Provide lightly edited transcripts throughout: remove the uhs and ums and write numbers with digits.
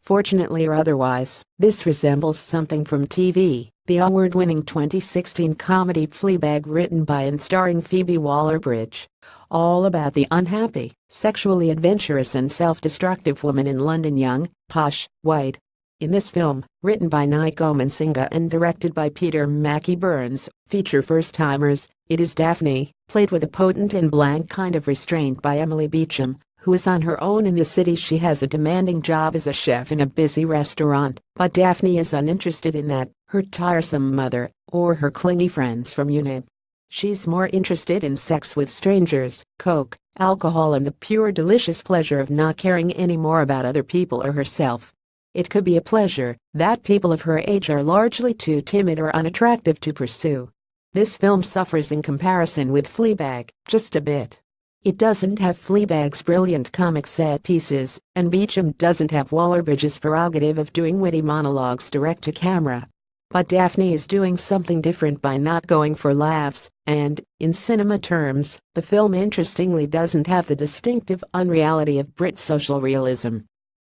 Fortunately or otherwise, this resembles something from TV, the award-winning 2016 comedy Fleabag, written by and starring Phoebe Waller-Bridge. All about the unhappy, sexually adventurous and self-destructive woman in London, young, posh, white. In this film, written by Nico Mansinga and directed by Peter Mackie Burns, feature first-timers, it is Daphne, played with a potent and blank kind of restraint by Emily Beecham, who is on her own in the city. She has a demanding job as a chef in a busy restaurant, but Daphne is uninterested in that, her tiresome mother, or her clingy friends from unit. She's more interested in sex with strangers, coke, alcohol, and the pure delicious pleasure of not caring any more about other people or herself. It could be a pleasure that people of her age are largely too timid or unattractive to pursue. This film suffers in comparison with Fleabag, just a bit. It doesn't have Fleabag's brilliant comic set pieces, and Beecham doesn't have Waller-Bridge's prerogative of doing witty monologues direct to camera. But Daphne is doing something different by not going for laughs, and, in cinema terms, the film interestingly doesn't have the distinctive unreality of Brit social realism.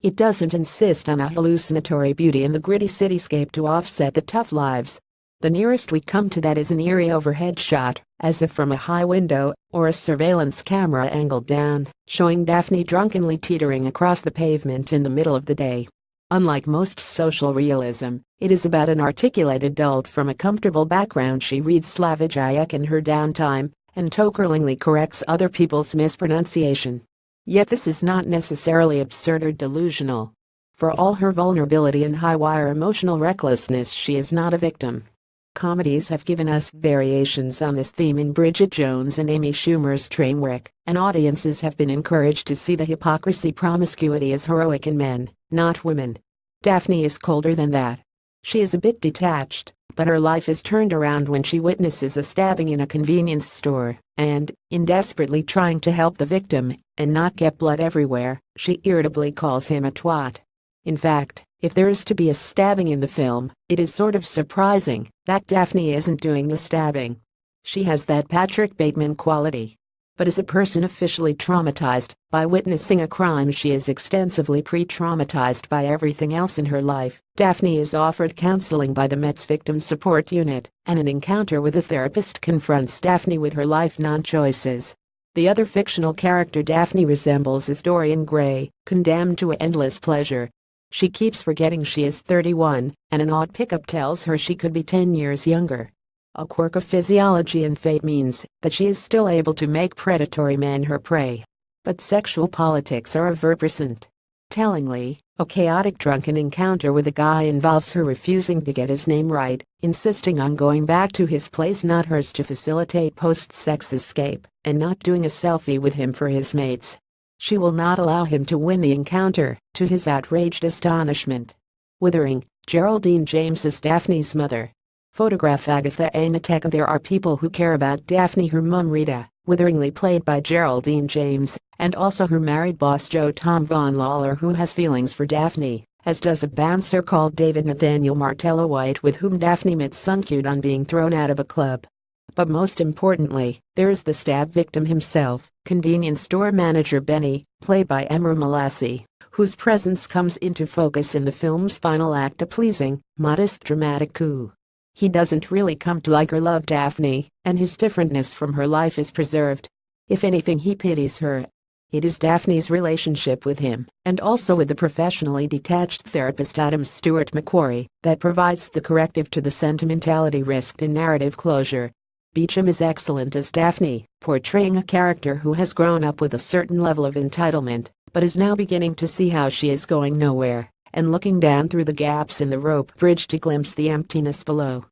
It doesn't insist on a hallucinatory beauty in the gritty cityscape to offset the tough lives. The nearest we come to that is an eerie overhead shot, as if from a high window, or a surveillance camera angled down, showing Daphne drunkenly teetering across the pavement in the middle of the day. Unlike most social realism, it is about an articulate adult from a comfortable background. She reads Slavoj Žižek in her downtime, and tokerlingly corrects other people's mispronunciation. Yet this is not necessarily absurd or delusional. For all her vulnerability and high-wire emotional recklessness, she is not a victim. Comedies have given us variations on this theme in Bridget Jones and Amy Schumer's Trainwreck, and audiences have been encouraged to see the hypocrisy promiscuity as heroic in men, not women. Daphne is colder than that. She is a bit detached, but her life is turned around when she witnesses a stabbing in a convenience store, and, in desperately trying to help the victim and not get blood everywhere, she irritably calls him a twat. In fact, if there is to be a stabbing in the film, it is sort of surprising that Daphne isn't doing the stabbing. She has that Patrick Bateman quality. But as a person officially traumatized by witnessing a crime, she is extensively pre-traumatized by everything else in her life. Daphne is offered counseling by the Met's Victim Support Unit, and an encounter with a therapist confronts Daphne with her life non-choices. The other fictional character Daphne resembles is Dorian Gray, condemned to endless pleasure. She keeps forgetting she is 31, and an odd pickup tells her she could be 10 years younger. A quirk of physiology and fate means that she is still able to make predatory men her prey. But sexual politics are ever-present. Tellingly, a chaotic drunken encounter with a guy involves her refusing to get his name right, insisting on going back to his place, not hers, to facilitate post-sex escape, and not doing a selfie with him for his mates. She will not allow him to win the encounter, to his outraged astonishment. Withering, Geraldine James is Daphne's mother. Photograph Agatha Anatek. There are people who care about Daphne, her mum Rita, witheringly played by Geraldine James, and also her married boss Joe Tom Von Lawler, who has feelings for Daphne, as does a bouncer called David Nathaniel Martello White, with whom Daphne met suncued on being thrown out of a club. But most importantly, there is the stab victim himself, convenience store manager Benny, played by Emer Malassi, whose presence comes into focus in the film's final act, a pleasing, modest dramatic coup. He doesn't really come to like or love Daphne, and his differentness from her life is preserved. If anything, he pities her. It is Daphne's relationship with him, and also with the professionally detached therapist Adam Stewart Macquarie, that provides the corrective to the sentimentality risked in narrative closure. Beecham is excellent as Daphne, portraying a character who has grown up with a certain level of entitlement, but is now beginning to see how she is going nowhere, and looking down through the gaps in the rope bridge to glimpse the emptiness below.